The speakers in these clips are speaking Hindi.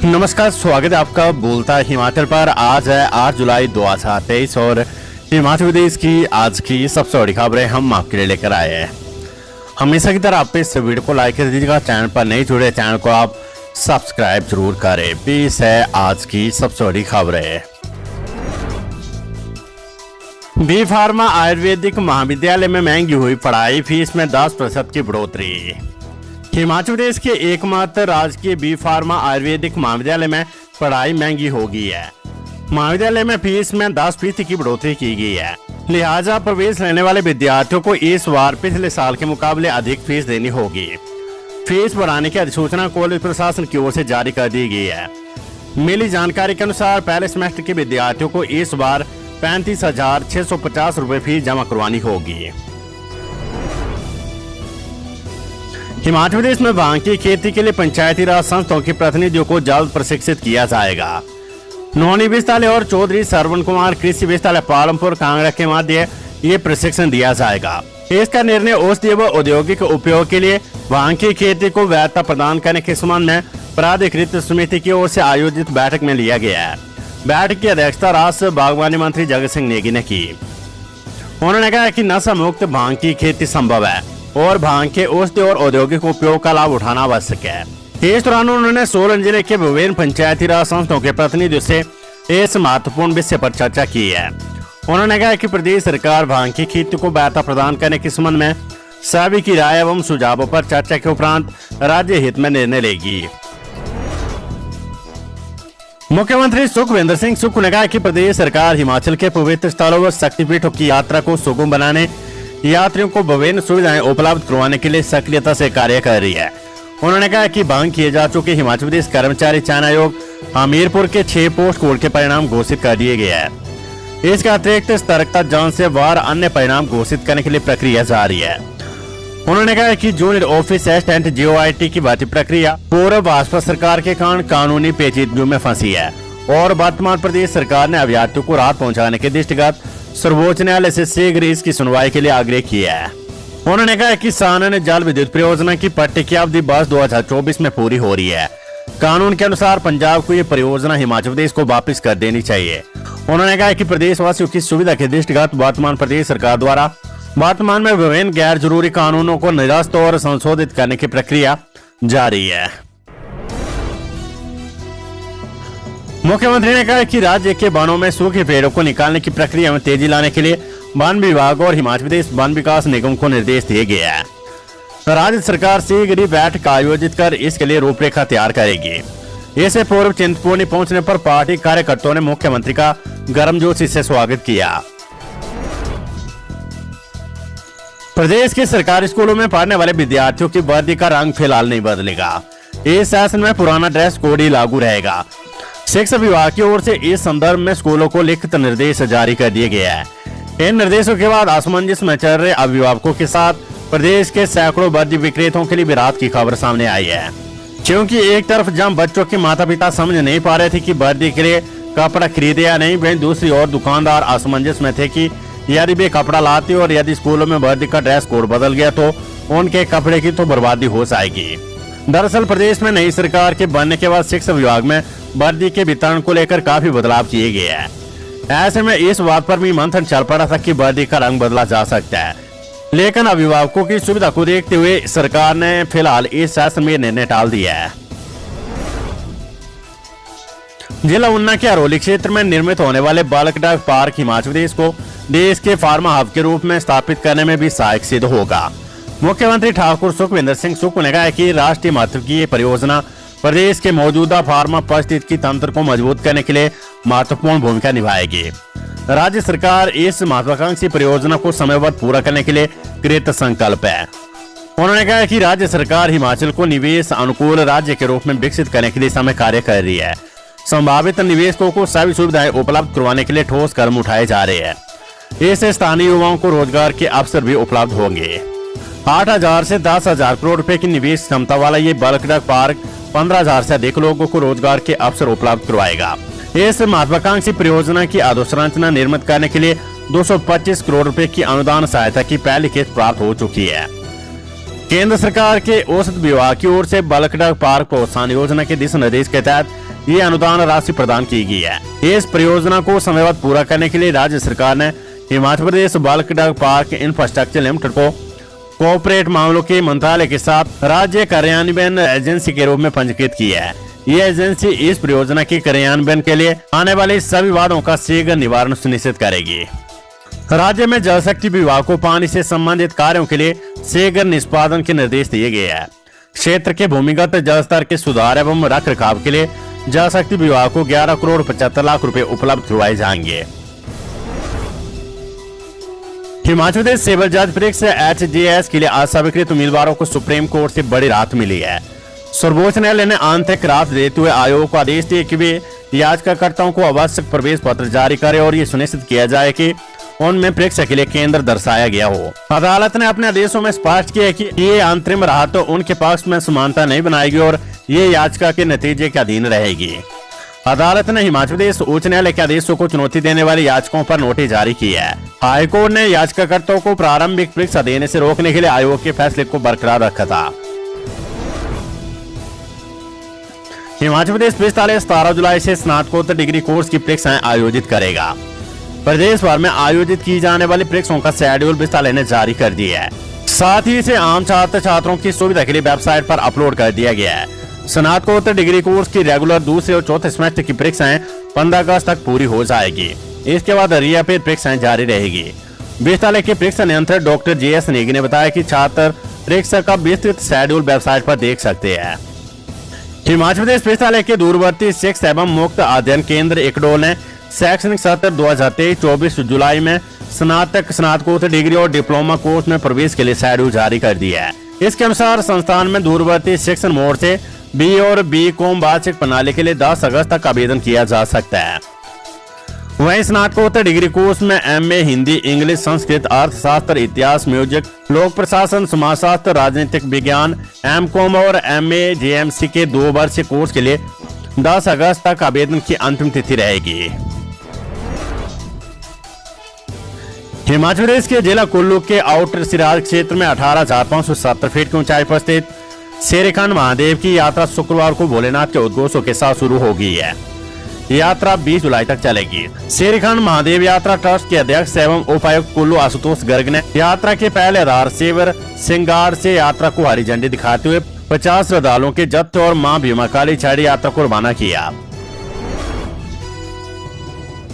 नमस्कार, स्वागत है आपका बोलता हिमाचल पर। आज है 8 जुलाई 2023 और हिमाचल प्रदेश की आज की सबसे बड़ी खबरें हम आपके लिए लेकर आए हैं। हमेशा की तरह आप इस वीडियो को लाइक कर दीजिएगा। चैनल पर नहीं जुड़े चैनल को आप सब्सक्राइब जरूर करें। पेश है आज की सबसे बड़ी खबरें। बी फार्मा आयुर्वेदिक महाविद्यालय में महंगी हुई पढ़ाई, फीस में 10% की बढ़ोतरी। हिमाचल प्रदेश के एकमात्र राजकीय बी फार्मा आयुर्वेदिक महाविद्यालय में पढ़ाई महंगी हो गई है। महाविद्यालय में फीस में 10% की बढ़ोतरी की गई है। लिहाजा प्रवेश लेने वाले विद्यार्थियों को इस बार पिछले साल के मुकाबले अधिक फीस देनी होगी। फीस बढ़ाने की अधिसूचना कॉलेज प्रशासन की ओर से जारी कर दी गई है। मिली जानकारी के अनुसार पहले सेमेस्टर के विद्यार्थियों को इस बार 35,650 रुपए फीस जमा करवानी होगी। हिमाचल प्रदेश में भांग की खेती के लिए पंचायती राज संस्थाओं के प्रतिनिधियों को जल्द प्रशिक्षित किया जाएगा। नौनी विस्तालय और चौधरी श्रवण कुमार कृषि विस्तालय पालमपुर कांगड़ा के माध्यम ये प्रशिक्षण दिया जाएगा। इसका निर्णय औषधीय व औद्योगिक उपयोग के लिए भांग की खेती को वैधता प्रदान करने के संबंध में प्राधिकृत समिति की ओर से आयोजित बैठक में लिया गया है। बैठक की अध्यक्षता राष्ट्रीय बागवानी मंत्री जगत सिंह नेगी ने की। उन्होंने कहा कि नशा मुक्त भांग की खेती संभव है और भांग के औषधि और औद्योगिक उपयोग का लाभ उठाना आवश्यक है। इस दौरान उन्होंने सोलन जिले के विभिन्न पंचायती राज संस्थाओं के प्रतिनिधियों से इस महत्वपूर्ण विषय पर चर्चा की है। उन्होंने कहा कि प्रदेश सरकार भांग की खेती को वैधता प्रदान करने के संबंध में सभी की राय एवं सुझावों पर चर्चा के उपरांत राज्य हित में निर्णय लेगी। मुख्यमंत्री सुखविंदर सिंह सुक्खू ने कहा कि प्रदेश सरकार हिमाचल के पवित्र स्थलों व शक्तिपीठों की यात्रा को सुगम बनाने, यात्रियों को विभिन्न सुविधाएं उपलब्ध करवाने के लिए सक्रियता से कार्य कर रही है। उन्होंने कहा कि भंग किए जा चुके हिमाचल प्रदेश कर्मचारी चयन आयोग हमीरपुर के 6 पोस्ट कोड के परिणाम घोषित कर दिए गए हैं। इसके अतिरिक्त सतर्कता जांच से वार अन्य परिणाम घोषित करने के लिए प्रक्रिया जारी है। उन्होंने कहा कि जूनियर ऑफिस असिस्टेंट JOIT की भर्ती प्रक्रिया पूर्व भाजपा सरकार के कारण कानूनी पेचीदगियों में फंसी है और वर्तमान प्रदेश सरकार ने अभ्यर्थियों को राहत पहुँचाने के दृष्टिगत सर्वोच्च न्यायालय से शीघ्र इसकी सुनवाई के लिए आग्रह किया है। उन्होंने कहा कि सानन जल विद्युत परियोजना की पट्टे की अवधि वर्ष 2024 में पूरी हो रही है। कानून के अनुसार पंजाब को ये परियोजना हिमाचल प्रदेश को वापस कर देनी चाहिए। उन्होंने कहा कि प्रदेशवासियों की सुविधा के दृष्टिगत वर्तमान प्रदेश सरकार द्वारा वर्तमान में विभिन्न गैर जरूरी कानूनों को निरस्त और संशोधित करने की प्रक्रिया जारी है। मुख्यमंत्री ने कहा कि राज्य के वनों में सूखे पेड़ों को निकालने की प्रक्रिया में तेजी लाने के लिए वन विभाग और हिमाचल प्रदेश वन विकास निगम को निर्देश दिए गए हैं। राज्य सरकार शीघ्र ही बैठक आयोजित कर इसके लिए रूपरेखा तैयार करेगी। इससे पूर्व चिंतपूर्णी पहुंचने पर पार्टी कार्यकर्ताओं ने मुख्यमंत्री का गर्मजोशी से स्वागत किया। प्रदेश के सरकारी स्कूलों में पढ़ने वाले विद्यार्थियों की वर्दी का रंग फिलहाल नहीं बदलेगा। इस शासन में पुराना ड्रेस कोड ही लागू रहेगा। शिक्षा विभाग की ओर से इस संदर्भ में स्कूलों को लिखित निर्देश जारी कर दिए गए हैं। इन निर्देशों के बाद असमंजस में चल रहे अभिभावकों के साथ प्रदेश के सैकड़ों वर्दी विक्रेताओं के लिए भी राहत की खबर सामने आई है। क्योंकि एक तरफ जहां बच्चों के माता पिता समझ नहीं पा रहे थे कि वर्दी के लिए कपड़ा खरीदे या नहीं, वहीं दूसरी ओर दुकानदार असमंजस में थे कि यदि वे कपड़ा लाते और यदि स्कूलों में वर्दी का ड्रेस कोड बदल गया तो उनके कपड़े की तो बर्बादी हो जाएगी। दरअसल प्रदेश में नई सरकार के बनने के बाद शिक्षा विभाग में वर्दी के वितरण को लेकर काफी बदलाव किए गए हैं। ऐसे में इस बात पर भी मंथन चल पड़ा था कि वर्दी का रंग बदला जा सकता है, लेकिन अभिभावकों की सुविधा को देखते हुए सरकार ने फिलहाल इस शासन में निर्णय टाल दिया है। जिला ऊना के अरोली क्षेत्र में निर्मित होने वाले बालक डाक पार्क हिमाचल प्रदेश को देश के फार्मा हब के रूप में स्थापित करने में भी सहायक सिद्ध होगा। मुख्यमंत्री ठाकुर सुखविंदर सिंह सुक्खू ने कहा कि राष्ट्रीय महत्व की ये परियोजना प्रदेश के मौजूदा फार्मा पारिस्थितिकी तंत्र को मजबूत करने के लिए महत्वपूर्ण भूमिका निभाएगी। राज्य सरकार इस महत्वाकांक्षी परियोजना को समयबद्ध पूरा करने के लिए कृत संकल्प है। उन्होंने कहा कि राज्य सरकार हिमाचल को निवेश अनुकूल राज्य के रूप में विकसित करने की दिशा में कार्य कर रही है। संभावित निवेशकों को सभी सुविधाएं उपलब्ध करवाने के लिए ठोस कदम उठाए जा रहे हैं। इससे स्थानीय युवाओं को रोजगार के अवसर भी उपलब्ध होंगे। 8,000 से 10,000 करोड़ रुपए की निवेश क्षमता वाला ये बालक डाक पार्क 15,000 से अधिक लोगों को रोजगार के अवसर उपलब्ध करवाएगा। इस महत्वाकांक्षी परियोजना की अधोसंरचना निर्मित करने के लिए 225 करोड़ रुपए की अनुदान सहायता की पहली किस्त प्राप्त हो चुकी है। केंद्र सरकार के औषध विभाग की ओर से बालक डाक पार्क प्रोत्साहन योजना के दिशा निर्देश के तहत ये अनुदान राशि प्रदान की गई है। इस परियोजना को समयबद्ध पूरा करने के लिए राज्य सरकार ने Himachal Pradesh bulk drug park infrastructure limited को कॉर्पोरेट मामलों के मंत्रालय के साथ राज्य कार्यान्वयन एजेंसी के रूप में पंजीकृत किया है। ये एजेंसी इस परियोजना के कार्यान्वयन के लिए आने वाले सभी वादों का शीघ्र निवारण सुनिश्चित करेगी। राज्य में जल शक्ति विभाग को पानी से संबंधित कार्यों के लिए शीघ्र निष्पादन के निर्देश दिए गए हैं। क्षेत्र के भूमिगत जल स्तर के सुधार एवं रख रखाव के लिए जल शक्ति विभाग को 11 करोड़ 75 लाख रुपए उपलब्ध करवाए जाएंगे। हिमाचल प्रदेश सिविल जज परीक्षा HJS के लिए अस्वीकृत उम्मीदवारों को सुप्रीम कोर्ट से बड़ी राहत मिली है। सर्वोच्च न्यायालय ने आंतरिक राहत देते हुए आयोग को आदेश दिए कि वे याचिकाकर्ताओं को आवश्यक प्रवेश पत्र जारी करें और ये सुनिश्चित किया जाए कि उनमें परीक्षा के लिए केंद्र दर्शाया गया हो। अदालत ने अपने आदेशों में स्पष्ट किया कि ये अंतरिम राहत उनके पक्ष में समानता नहीं बनाएगी और ये याचिका के नतीजे के अधीन रहेगी। अदालत ने हिमाचल प्रदेश उच्च न्यायालय के आदेशों को चुनौती देने वाली याचिकाओं पर नोटिस जारी किया है। हाईकोर्ट ने याचिकाकर्ताओं को प्रारंभिक परीक्षा देने से रोकने के लिए आयोग के फैसले को बरकरार रखा था। हिमाचल प्रदेश विश्वविद्यालय 17 जुलाई से स्नातकोत्तर डिग्री कोर्स की परीक्षाएं आयोजित करेगा। प्रदेश भर में आयोजित की जाने वाली परीक्षाओं का शेड्यूल विश्वविद्यालय ने जारी कर दिया है। साथ ही इसे आम छात्र छात्रों की सुविधा के लिए वेबसाइट पर अपलोड कर दिया गया है। स्नातकोत्तर डिग्री कोर्स की रेगुलर दूसरे और चौथे सेमेस्टर की परीक्षाएं 15 अगस्त तक पूरी हो जाएगी। इसके बाद रियापेड परीक्षाएं जारी रहेगी। विश्वविद्यालय के परीक्षा नियंत्रक डॉक्टर JS नेगी ने बताया कि छात्र परीक्षा का विस्तृत शेड्यूल वेबसाइट पर देख सकते हैं। हिमाचल प्रदेश विश्वविद्यालय के दूरवर्ती शिक्षा एवं मुक्त अध्ययन केंद्र इक्डोल ने शैक्षणिक सत्र 2023-24 जुलाई में स्नातक, स्नातकोत्तर डिग्री और डिप्लोमा कोर्स में प्रवेश के लिए शेड्यूल जारी कर दिया है। इसके अनुसार संस्थान में दूरवर्ती शिक्षण मोड से B और B.Com वार्षिक प्रणाली के लिए 10 अगस्त तक आवेदन किया जा सकता है। वहीं स्नातकोत्तर डिग्री कोर्स में MA हिंदी, इंग्लिश, संस्कृत, अर्थशास्त्र, इतिहास, म्यूजिक, लोक प्रशासन, समाजशास्त्र, राजनीतिक विज्ञान, M.Com और MA JMC के 2 वर्षीय कोर्स के लिए 10 अगस्त तक आवेदन की अंतिम तिथि रहेगी। हिमाचल प्रदेश के जिला कुल्लू के आउटर सिराज क्षेत्र में 18,570 फीट की ऊंचाई पर स्थित शेरखंड महादेव की यात्रा शुक्रवार को भोलेनाथ के उद्घोषों के साथ शुरू हो गई है। यात्रा 20 जुलाई तक चलेगी। शेरखंड महादेव यात्रा ट्रस्ट के अध्यक्ष एवं उपायुक्त कुल्लू आशुतोष गर्ग ने यात्रा के पहले आधार शिविर सिंगार से यात्रा को हरी झंडी दिखाते हुए 50 श्रद्धालुओं के जत्थे और मां भीमा काली छड़ी यात्रा को रवाना किया।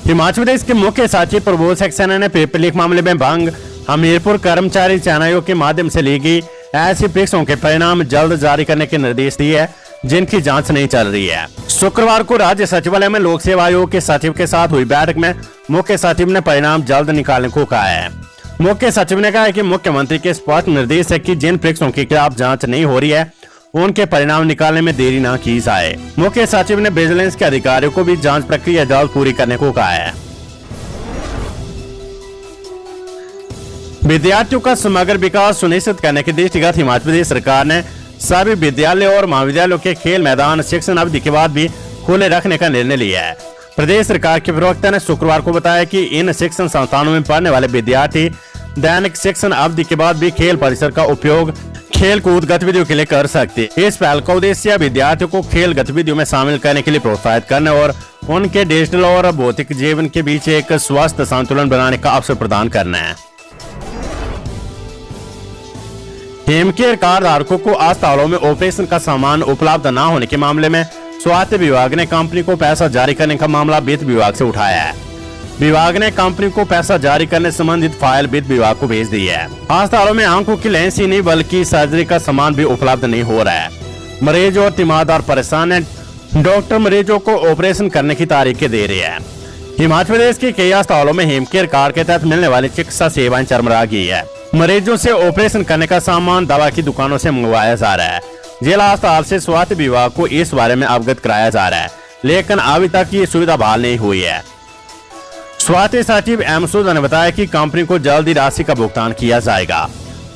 हिमाचल प्रदेश के मुख्य सचिव प्रबोध सक्सेना ने पेपर लीक मामले में भंग हमीरपुर कर्मचारी चयन आयोग के माध्यम से ली गई ऐसी परीक्षाओं के परिणाम जल्द जारी करने के निर्देश दिए हैं जिनकी जांच नहीं चल रही है। शुक्रवार को राज्य सचिवालय में लोक सेवा आयोग के सचिव के साथ हुई बैठक में मुख्य सचिव ने परिणाम जल्द निकालने को कहा है। मुख्य सचिव ने कहा कि मुख्यमंत्री के स्पष्ट निर्देश है कि जिन परीक्षाओं की खिलाफ जांच नहीं हो रही है उनके परिणाम निकालने में देरी न की जाए। मुख्य सचिव ने विजिलेंस के अधिकारियों को भी जांच प्रक्रिया जल्द पूरी करने को कहा है। विद्यार्थियों का समग्र विकास सुनिश्चित करने के दृष्टिगत हिमाचल प्रदेश सरकार ने सभी विद्यालयों और महाविद्यालयों के खेल मैदान शिक्षण अवधि के बाद भी खुले रखने का निर्णय लिया है। प्रदेश सरकार के प्रवक्ता ने शुक्रवार को बताया कि इन शिक्षण संस्थानों में पढ़ने वाले विद्यार्थी दैनिक शिक्षण अवधि के बाद भी खेल परिसर का उपयोग खेल कूद गतिविधियों के लिए कर सकते। इस पहल का उद्देश्य विद्यार्थियों को खेल गतिविधियों में शामिल करने के लिए प्रोत्साहित करने और उनके डिजिटल और भौतिक जीवन के बीच एक स्वस्थ संतुलन बनाने का अवसर प्रदान करना है। हेमकेयर कार्ड धारकों को अस्पतालों में ऑपरेशन का सामान उपलब्ध न होने के मामले में स्वास्थ्य विभाग ने कंपनी को पैसा जारी करने का मामला वित्त विभाग से उठाया है। विभाग ने कंपनी को पैसा जारी करने संबंधित फाइल वित्त विभाग को भेज दी है। अस्पतालों में आंखों की लेंस ही नहीं बल्कि सर्जरी का सामान भी उपलब्ध नहीं हो रहा है। मरीज और तीमारदार परेशान है। डॉक्टर मरीजों को ऑपरेशन करने की तारीखें दे रहे हैं। हिमाचल प्रदेश के कई अस्पतालों में हेमकेयर कार्ड के तहत मिलने वाली चिकित्सा सेवाएं चरमरा गई है। मरीजों से ऑपरेशन करने का सामान दवा की दुकानों से मंगवाया जा रहा है। जिला अस्पताल से स्वास्थ्य विभाग को इस बारे में अवगत कराया जा रहा है, लेकिन अभी तक ये सुविधा बहाल नहीं हुई है। स्वास्थ्य सचिव M सूद ने बताया कि कंपनी को जल्द ही राशि का भुगतान किया जाएगा।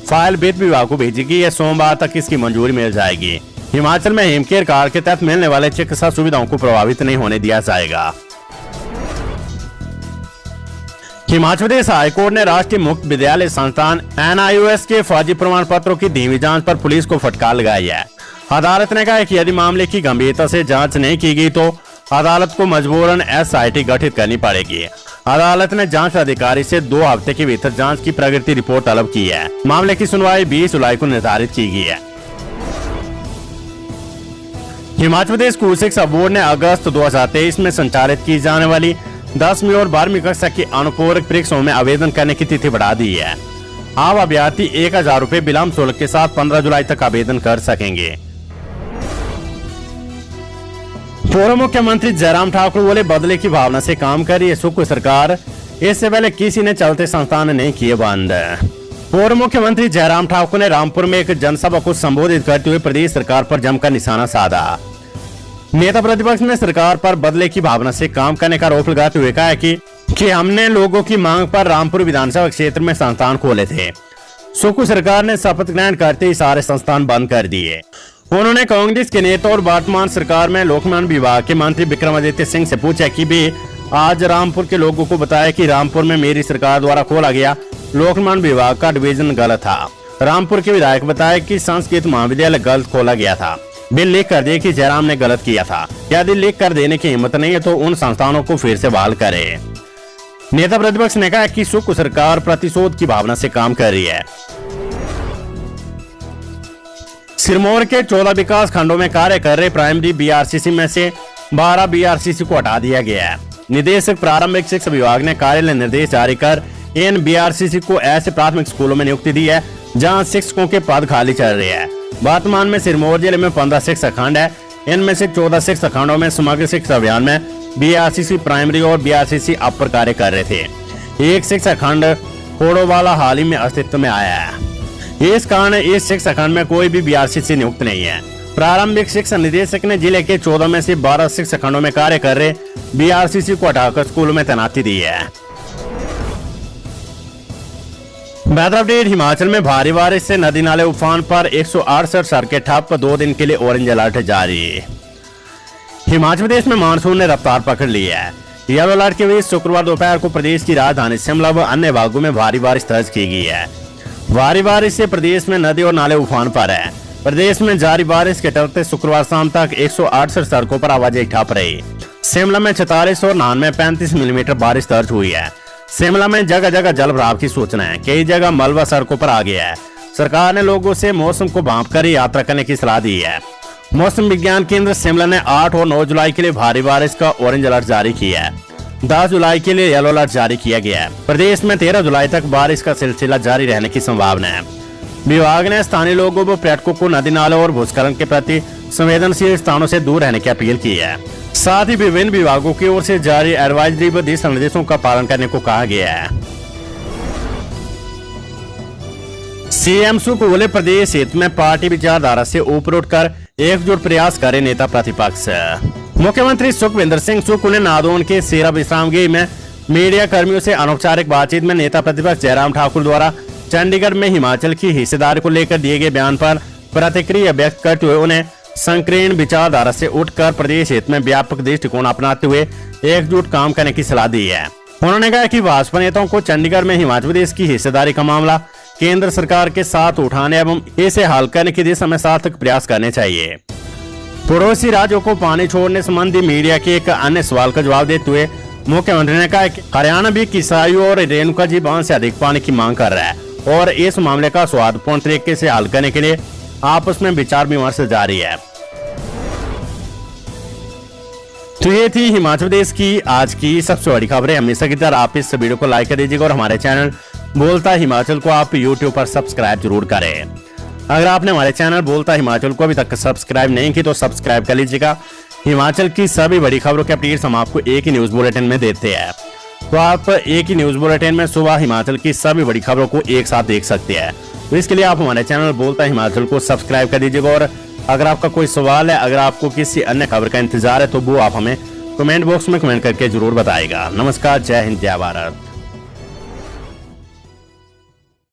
फाइल वित्त विभाग को भेजी गई है। सोमवार तक इसकी मंजूरी मिल जाएगी। हिमाचल में हेमकेयर कार्ड के तहत मिलने वाले चिकित्सा सुविधाओं को प्रभावित नहीं होने दिया जाएगा। हिमाचल प्रदेश हाईकोर्ट ने राष्ट्रीय मुक्त विद्यालय संस्थान NIOS के फर्जी प्रमाण पत्रों की धीमी जांच पर पुलिस को फटकार लगाई है। अदालत ने कहा कि यदि मामले की गंभीरता से जांच नहीं की गई तो अदालत को मजबूरन SIT गठित करनी पड़ेगी। अदालत ने जांच अधिकारी से 2 हफ्ते के भीतर जांच की प्रगति रिपोर्ट तलब की है। मामले की सुनवाई 20 जुलाई को निर्धारित की गई है। हिमाचल प्रदेश स्कूल शिक्षा बोर्ड ने अगस्त 2023 में संचालित की जाने वाली 10वीं और 12वीं कक्षा की अनुपूरक परीक्षाओं में आवेदन करने की तिथि बढ़ा दी है। अब अभ्यर्थी 1000 रुपए विलम्ब शुल्क के साथ 15 जुलाई तक आवेदन कर सकेंगे। पूर्व मुख्यमंत्री जयराम ठाकुर बोले, बदले की भावना से काम कर रही है सुख सरकार, इससे पहले किसी ने चलते संस्थान नहीं किए बंद। पूर्व मुख्यमंत्री जयराम ठाकुर ने रामपुर में एक जनसभा को संबोधित करते हुए प्रदेश सरकार पर जमकर निशाना साधा। नेता प्रतिपक्ष ने सरकार पर बदले की भावना से काम करने का आरोप लगाते हुए कहा कि हमने लोगों की मांग पर रामपुर विधानसभा क्षेत्र में संस्थान खोले थे। सुख सरकार ने शपथ ग्रहण करते ही सारे संस्थान बंद कर दिए। उन्होंने कांग्रेस के नेता और वर्तमान सरकार में लोक निर्माण विभाग के मंत्री विक्रमादित्य सिंह से पूछा कि वे आज रामपुर के लोगों को बताया कि रामपुर में मेरी सरकार द्वारा खोला गया लोक निर्माण विभाग का डिवीजन गलत था। रामपुर के विधायक बताया कि संस्कृत महाविद्यालय गलत खोला गया था। बिल लिख कर दिए कि जयराम ने गलत किया था। यदि लिख कर देने की हिम्मत नहीं है तो उन संस्थानों को फिर से बहाल करे। नेता प्रतिपक्ष ने कहा कि सुख सरकार प्रतिशोध की भावना से काम कर रही है। सिरमौर के 14 विकास खंडों में कार्य कर रहे प्राइमरी BRCC में से 12 BRCC को हटा दिया गया है। निदेशक प्रारंभिक शिक्षा विभाग ने कार्यालय निर्देश जारी कर इन BRCC को ऐसे प्राथमिक स्कूलों में नियुक्ति दी है जहां शिक्षकों के पद खाली चल रहे हैं। वर्तमान में सिरमौर जिले में 15 शिक्षा खंड है। इनमें से 14 शिक्षा खंडों में समग्र शिक्षा अभियान में BRCC प्राइमरी और BRCC अपर कार्य कर रहे थे। एक शिक्षा खंड खोड़ोवाला हाल ही में अस्तित्व में आया है। इस कारण इस शिक्षा खंड में कोई भी BRCC नियुक्त नहीं है। प्रारंभिक शिक्षा निदेशक ने जिले के 14 में से 12 शिक्षा खंडों में कार्य कर रहे BRCC को हटाकर स्कूलों में तैनाती दी है। Weather update. हिमाचल में भारी बारिश से नदी नाले उफान पर 168 सड़कें ठप, 2 दिन के लिए ऑरेंज अलर्ट जारी। हिमाचल प्रदेश में मानसून ने रफ्तार पकड़ ली है। येलो अलर्ट के बीच शुक्रवार दोपहर को प्रदेश की राजधानी शिमला व अन्य भागों में भारी बारिश दर्ज की गई है। भारी बारिश से प्रदेश में नदी और नाले उफान पर है। प्रदेश में जारी बारिश के चलते शुक्रवार शाम तक 168 सड़कों पर आवाजाही ठप रही। शिमला में 46 और नाहन में 35 मिलीमीटर बारिश दर्ज हुई है। शिमला में जगह जगह जल भराव की सूचना है। कई जगह मलबा सड़कों पर आ गया है। सरकार ने लोगों से मौसम को भांपकर ही यात्रा करने की सलाह दी है। मौसम विज्ञान केंद्र शिमला ने 8 और 9 जुलाई के लिए भारी बारिश का ऑरेंज अलर्ट जारी किया है। 10 जुलाई के लिए येलो अलर्ट जारी किया गया है। प्रदेश में 13 जुलाई तक बारिश का सिलसिला जारी रहने की संभावना है। विभाग ने स्थानीय लोगों व पर्यटकों को नदी नालों और भूस्खलन के प्रति संवेदनशील स्थानों से दूर रहने की अपील की है। साथ ही विभिन्न विभागों की ओर से जारी एडवाइजरी व दिशा निर्देशों का पालन करने को कहा गया है। CM सुख बोले, प्रदेश हित में पार्टी विचारधारा से ऊपर उठकर एकजुट प्रयास करे नेता प्रतिपक्ष। मुख्यमंत्री सुखविंदर सिंह सुक्खू ने नादौन के सेरा विश्राम गृह में मीडिया कर्मियों से अनौपचारिक बातचीत में नेता प्रतिपक्ष जयराम ठाकुर द्वारा चंडीगढ़ में हिमाचल की हिस्सेदारी को लेकर दिए गए बयान पर प्रतिक्रिया व्यक्त करते हुए उन्हें संकीर्ण विचारधारा से उठकर प्रदेश हित में व्यापक दृष्टिकोण अपनाते हुए एकजुट काम करने की सलाह दी है। उन्होंने कहा कि भाजपा नेताओं को चंडीगढ़ में हिमाचल प्रदेश की हिस्सेदारी का मामला केंद्र सरकार के साथ उठाने एवं इसे हल करने की दिशा में सार्थक प्रयास करने चाहिए। पड़ोसी राज्यों को पानी छोड़ने संबंधी मीडिया के एक अन्य सवाल का जवाब देते हुए मुख्यमंत्री ने कहा कि हरियाणा भी किसाईयों और रेणुका जी बांध से अधिक पानी की मांग कर रहा है और इस मामले का सौहार्दपूर्ण तरीके से हल करने के लिए आपस में विचार विमर्श जारी है। तो ये थी हिमाचल प्रदेश की आज की सबसे बड़ी खबरें। हमेशा की तरह आप इस वीडियो को लाइक कर दीजिएगा और हमारे चैनल बोलता हिमाचल को आप YouTube पर सब्सक्राइब जरूर करें। अगर आपने हमारे चैनल बोलता हिमाचल को अभी तक सब्सक्राइब नहीं की तो सब्सक्राइब कर लीजिएगा। हिमाचल की सभी बड़ी खबरों के अपडेट्स हम आपको एक ही न्यूज बुलेटिन में देते हैं। तो आप एक ही न्यूज बुलेटिन में सुबह हिमाचल की सभी बड़ी खबरों को एक साथ देख सकते हैं। तो इसके लिए आप हमारे चैनल बोलता हिमाचल को सब्सक्राइब कर दीजिएगा। और अगर आपका कोई सवाल है, अगर आपको किसी अन्य खबर का इंतजार है तो वो आप हमें कमेंट बॉक्स में कमेंट करके जरूर बताएगा। नमस्कार, जय हिंद, जय भारत।